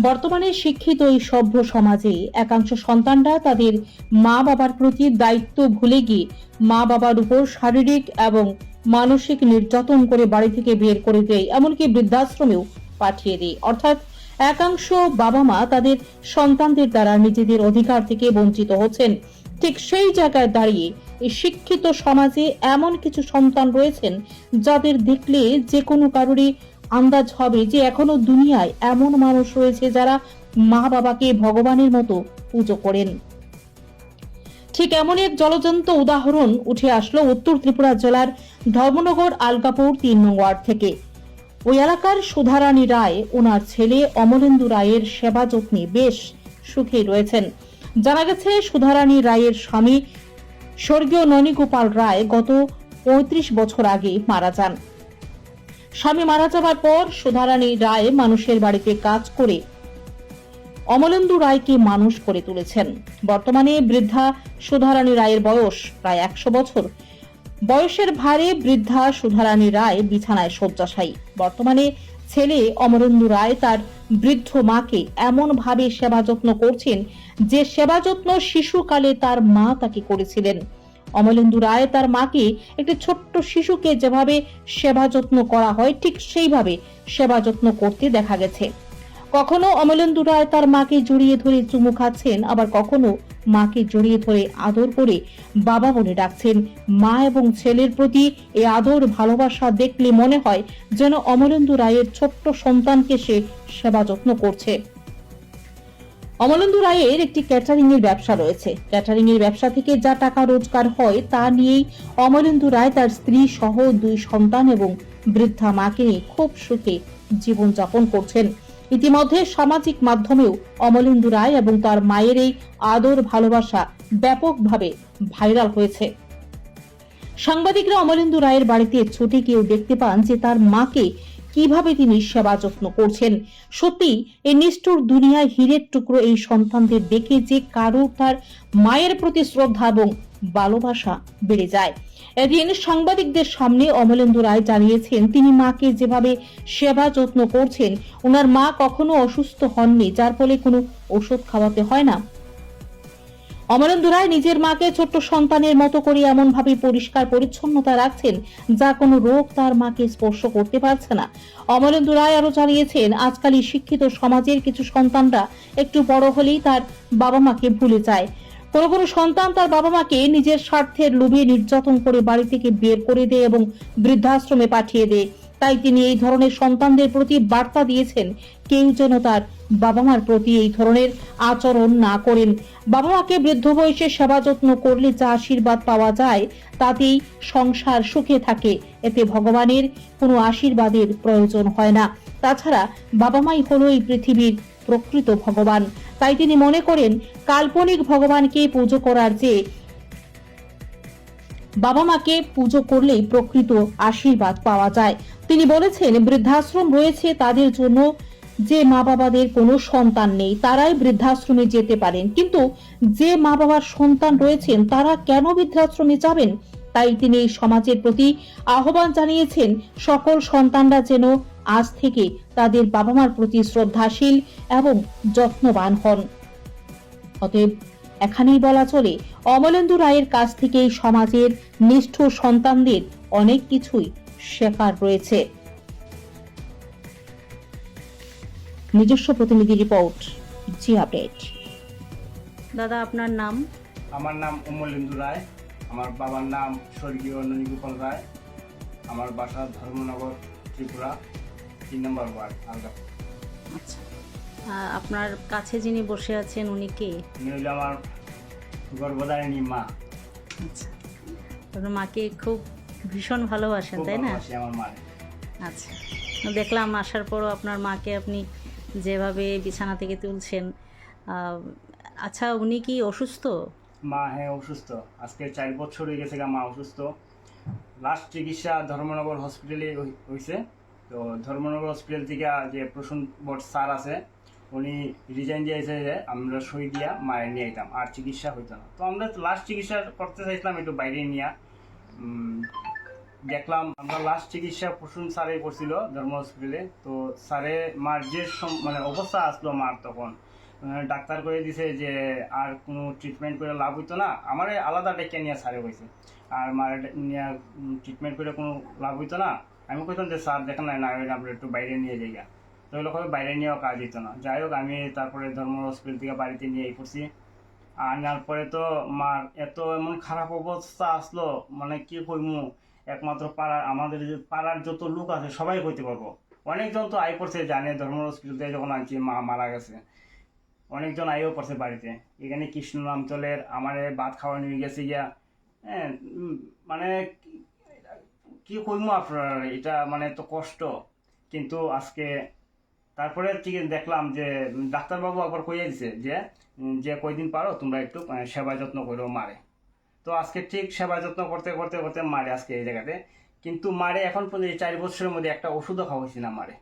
বর্তমানে শিক্ষিত এই সভ্য সমাজে একাংশ সন্তানরা তাদের মা বাবার প্রতি দায়িত্ব ভুলে গিয়ে মা বাবার উপর শারীরিক এবং মানসিক নির্যাতন করে বাড়ি থেকে বের করে দেয়, এমনকি বৃদ্ধাশ্রমেও পাঠিয়ে দেয়। অর্থাৎ একাংশ বাবা মা তাদের সন্তানদের দ্বারা নিজেদের অধিকার থেকে বঞ্চিত হচ্ছেন। ঠিক সেই জায়গায় দাঁড়িয়ে এই শিক্ষিত সমাজে এমন কিছু সন্তান রয়েছেন যাদের দেখলে যে কোনো কারোরই আন্দাজ হবে যে এখনো দুনিয়ায় এমন মানুষ রয়েছে যারা মা বাবাকে ভগবানের মতো পুজো করেন। ঠিক এমন এক জলজন্ত উদাহরণ উঠে আসলো উত্তর ত্রিপুরা জেলার ধর্মনগর আলগাপুর ৩ নং ওয়ার্ড থেকে। ওই এলাকার সুধারানী রায় ওনার ছেলে অমলেন্দু রায়ের সেবা যত্নে বেশ সুখে রয়েছেন। জানা গেছে সুধারানী রায়ের স্বামী স্বর্গীয় ননীগোপাল রায় গত ৩৫ বছর আগে মারা যান। স্বামী মারা যাবার পর সুধারানী রায় মানুষের বাড়িতে কাজ করে অমলেন্দু রায়কে মানুষ করে তুলেছেন। বর্তমানে বৃদ্ধা সুধারানী রায়ের বয়স প্রায় ১০০ বছর। বয়সের ভারে বৃদ্ধা সুধারানী রায় বিছানায় শয্যাশায়ী। বর্তমানে ছেলে অমলেন্দু রায় তার বৃদ্ধ মাকে এমন ভাবে সেবা যত্ন করছেন যে সেবা যত্ন শিশুকালে তার মা তাকে করেছিলেন। অমলেন্দু রায় তার মাকে একটি ছোট্ট শিশুকে যেভাবে সেবা যত্ন করা হয় ঠিক সেইভাবে সেবা যত্ন করতে দেখা গেছে। কখনো অমলেন্দু রায় তার মাকে জড়িয়ে ধরে চুমু খাচ্ছেন, আবার কখনো মাকে জড়িয়ে ধরে আদর করে বাবা বলে ডাকছেন। মা এবং ছেলের প্রতি এই আদর ভালোবাসা দেখলে মনে হয় যেন অমলেন্দু রায়ের ছোট্ট সন্তানকে সে সেবা যত্ন করছে। অমলেন্দু রায়ের একটি ক্যাটারিং এর ব্যবসা রয়েছে। ক্যাটারিং এর ব্যবসা থেকে যা টাকা রোজগার হয় তা নিয়েই অমলেন্দু রায় তার স্ত্রী সহ 2 সন্তান এবং বৃদ্ধা মাকে নিয়ে খুব সুখে জীবনযাপন করছেন। ইতিমধ্যে সামাজিক মাধ্যমেও অমলেন্দু রায় এবং তার মায়ের এই আদর ভালোবাসা ব্যাপকভাবে ভাইরাল হয়েছে। সাংবাদিকরা অমলেন্দু রায়ের বাড়িতে ছুটে গিয়েও দেখতে পান যে তার মাকে কিভাবে তিনি সেবা যত্ন করছেন। সত্যি এই নিষ্ঠুর দুনিয়ায় হীরের টুকরো এই সন্তানদের দেখে যে কারো তার মায়ের প্রতি শ্রদ্ধা এবং ভালোবাসা বেড়ে যায়। এদিন সাংবাদিকদের সামনে অমলেন্দু রায় জানিয়েছেন তিনি মাকে যেভাবে সেবা যত্ন করছেন, ওনার মা কখনো অসুস্থ হননি, যার ফলে কোনো ওষুধ খাওয়াতে হয় না। অমলেন্দু রায় নিজের মাকে ছোট্ট সন্তানের মতো করে এমন ভাবে পরিষ্কার পরিচ্ছন্নতা রাখছেন যা কোনো রোগ তার মাকে স্পর্শ করতে পারছে না। অমলেন্দু রায় আরো জানিয়েছেন আজকাল শিক্ষিত সমাজের কিছু সন্তানরা একটু বড় হলেই তার বাবা মাকে ভুলে যায়। কোনো কোনো সন্তান তার বাবা মাকে নিজের স্বার্থের লোভে নির্যাতন করে বাড়ি থেকে বের করে দেয় এবং বৃদ্ধাশ্রমে পাঠিয়ে দেয়। তাই তিনি এই ধরনের সন্তানদের প্রতি বার্তা দিয়েছেন কেউ যেন তার বাবা মার প্রতি এই ধরনের আচরণ না করেন। বাবা মাকে বৃদ্ধ বয়সে সেবা যত্ন করলে যা আশীর্বাদ পাওয়া যায় তাতেই সংসার সুখে থাকে, এতে ভগবানের কোনো আশীর্বাদের প্রয়োজন হয় না। তাছাড়া বাবা মাই হলো এই পৃথিবীর প্রকৃত ভগবান। তাই তিনি মনে করেন কাল্পনিক ভগবানকে পুজো করার চেয়ে বাবা মাকে পুজো করলেই প্রকৃত আশীর্বাদ পাওয়া যায়। তিনি বলেছেন বৃদ্ধাশ্রম রয়েছে তাদের জন্য যে মা বাবাদের কোনো সন্তান নেই তারাই বৃদ্ধাশ্রমে যেতে পারেন, কিন্তু যে মা বাবার সন্তান রয়েছেন তারা কেন বৃদ্ধাশ্রমে যাবেন? তাই তিনি এই সমাজের প্রতি আহ্বান জানিয়েছেন সকল সন্তানরা যেন আজ থেকে তাদের বাবা মার প্রতি শ্রদ্ধাশীল এবং যত্নবান হন। অতএব এখানেই বলা চলে অমলেন্দু রায়ের কাছ থেকে সমাজের নিষ্ঠুর সন্তানদের অনেক কিছুই শেখার রয়েছে। নিজস্ব প্রতিনিধি রিপোর্ট, জি আপডেট। দাদা আপনার নাম? আমার নাম অমলেন্দু রায়, আমার বাবার নাম স্বর্গীয় ননীগোপাল রায়, আমার বাসা ধর্মনগর ত্রিপুরা ৩ নম্বর ওয়ার্ড আলগাপুর। আচ্ছা, আপনার কাছে যিনি বসে আছেন উনি কে? উনি হইল আমার গর্ভধারিণী মা। আচ্ছা, আপনার মাকে খুব ভীষণ ভালোবাসেন খুব তাই না? ভালোবাসি আমার মা। আচ্ছা, দেখলাম আসার পরও আপনার মাকে আপনি যেভাবে বিছানা থেকে তুলছেন। আচ্ছা, উনি কি অসুস্থ? মা হ্যাঁ অসুস্থ, আজকে 4 বছর হয়ে গেছে মা অসুস্থ। লাস্ট চিকিৎসা ধর্মনগর হসপিটালে হয়েছে। তো ধর্মনগর হসপিটাল থেকে যে প্রসূন বট স্যার আছে উনি রিজাইন দিয়েছে যে আমরা সই দিয়া মায়ের নিয়ে যেতাম, আর চিকিৎসা হইতো না। তো আমরা লাস্ট চিকিৎসা করতে চাইছিলাম একটু বাইরে নিয়ে, দেখলাম আমরা লাস্ট চিকিৎসা প্রসূন স্যারে করছিল ধর্ম হসপিটালে। তো স্যারে মার যে মানে অবস্থা আসলো মার তখন ডাক্তার করে দিছে যে আর কোনো ট্রিটমেন্ট করে লাভ হইতো না। আমার আলাদা ডেকে নিয়ে স্যারে হয়েছে, আর মার নিয়ে ট্রিটমেন্ট করে কোনো লাভ হইতো না। আমি কইতাম যে স্যার দেখেন না আমরা একটু বাইরে নিয়ে যাই গা। তো ওই লোক বাইরে নিয়েও কাজ হইতো না। যাই হোক আমি তারপরে ধর্ম হসপিটাল থেকে বাড়িতে নিয়ে পড়ছি। আনার পরে তো মার এত এমন খারাপ অবস্থা আসলো, মানে কি কইমু, একমাত্র পাড়ার আমাদের যে পাড়ার যত লোক আছে সবাই কইতে পারবো। অনেকজন তো আই পড়ছে জানে ধর্ম হসপিটাল থেকে যখন আনছি মা মারা গেছে, অনেকজন আইও পড়ছে বাড়িতে। এখানে কৃষ্ণনাম চলের আমার ভাত খাওয়া নিয়ে গেছে গিয়া। হ্যাঁ, মানে কি কইমু আপনার, এটা মানে তো কষ্ট। কিন্তু আজকে তারপরে ঠিক দেখলাম যে ডাক্তারবাবু একবার কইয়া দিছে যে যে কয়দিন পারো তোমরা একটু সেবা যত্ন করো মারে। তো আজকে ঠিক সেবা যত্ন করতে করতে করতে মারে আজকে এই জায়গাতে। কিন্তু মারে এখন পর্যন্ত এই 4 বছরের মধ্যে একটা ওষুধও খাওয়াইছি না মারে,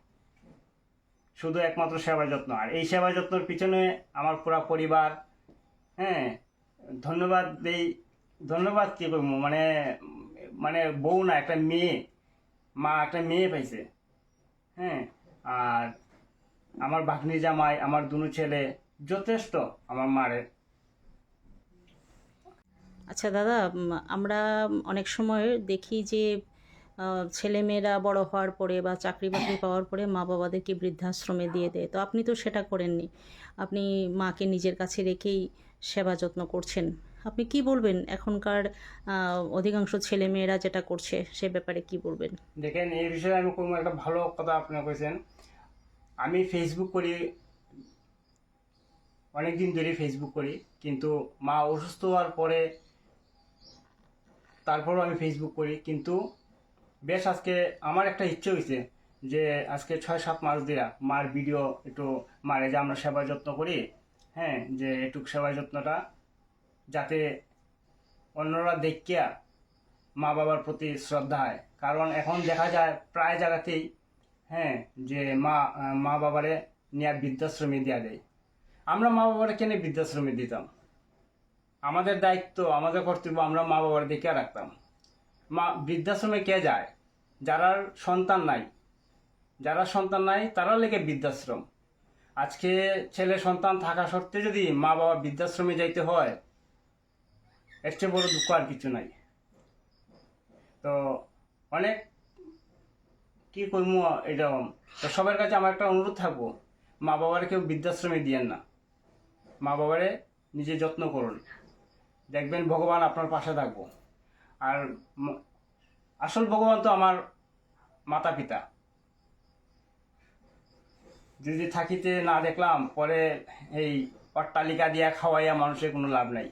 শুধু একমাত্র সেবা যত্ন। আর এই সেবা যত্নের পিছনে আমার পুরা পরিবার, হ্যাঁ, ধন্যবাদ দেই। ধন্যবাদ কি করবো, মানে মানে বউ না, একটা মেয়ে, মা একটা মেয়ে পাইছে। হ্যাঁ, আর আমার ভাগ্নি জামাই, আমার দুনো ছেলে যথেষ্ট আমার মারে। আচ্ছা দাদা, আমরা অনেক সময় দেখি যে ছেলেমেয়েরা বড় হওয়ার পরে বা চাকরি বাকরি পাওয়ার পরে মা বাবাদেরকে বৃদ্ধাশ্রমে দিয়ে দেয়। তো আপনি তো সেটা করেননি, আপনি মাকে নিজের কাছে রেখেই সেবা যত্ন করছেন। আপনি কি বলবেন এখনকার অধিকাংশ ছেলেমেয়েরা যেটা করছে সে ব্যাপারে কি বলবেন? দেখেন, এই বিষয়ে আমি কোনো একটা ভালো কথা আপনি কইছেন। আমি ফেসবুক করি, অনেকদিন ধরে ফেসবুক করি, কিন্তু মা অসুস্থ হওয়ার পরে তারপরও আমি ফেসবুক করি। কিন্তু বেশ আজকে আমার একটা ইচ্ছে হয়েছে যে আজকে 6-7 মাস ধরে মার ভিডিও একটু মারে যে আমরা সেবা যত্ন করি, হ্যাঁ, যে একটু সেবা যত্নটা যাতে অন্যরা দেখিয়া মা বাবার প্রতি শ্রদ্ধা হয়। কারণ এখন দেখা যায় প্রায় জায়গাতেই, হ্যাঁ, যে মা বাবারে নিয়ে বৃদ্ধাশ্রমে দেওয়া দেয়। আমরা মা বাবারে কেন বৃদ্ধাশ্রমে দিতাম? আমাদের দায়িত্ব, আমাদের কর্তব্য, আমরা মা বাবার দেখে রাখতাম। মা বৃদ্ধাশ্রমে কে যায়? যারা সন্তান নাই, যারা সন্তান নাই তারা লেগে বৃদ্ধাশ্রম। আজকে ছেলে সন্তান থাকা সত্ত্বে যদি মা বাবা বৃদ্ধাশ্রমে যাইতে হয়, এর চেয়ে বড় দুঃখ আর কিছু নাই। তো অনেক কি করবো এটা। তো সবার কাছে আমার একটা অনুরোধ থাকবো, মা বাবার কেউ বৃদ্ধাশ্রমে দিয়েন না, মা বাবারে নিজে যত্ন করুন, দেখবেন ভগবান আপনার পাশে থাকবো। আর আসল ভগবান তো আমার মাতা পিতা। যদি থাকিতে না দেখলাম, পরে এই অট্টালিকা দিয়া খাওয়াইয়া মানুষের কোনো লাভ নাই।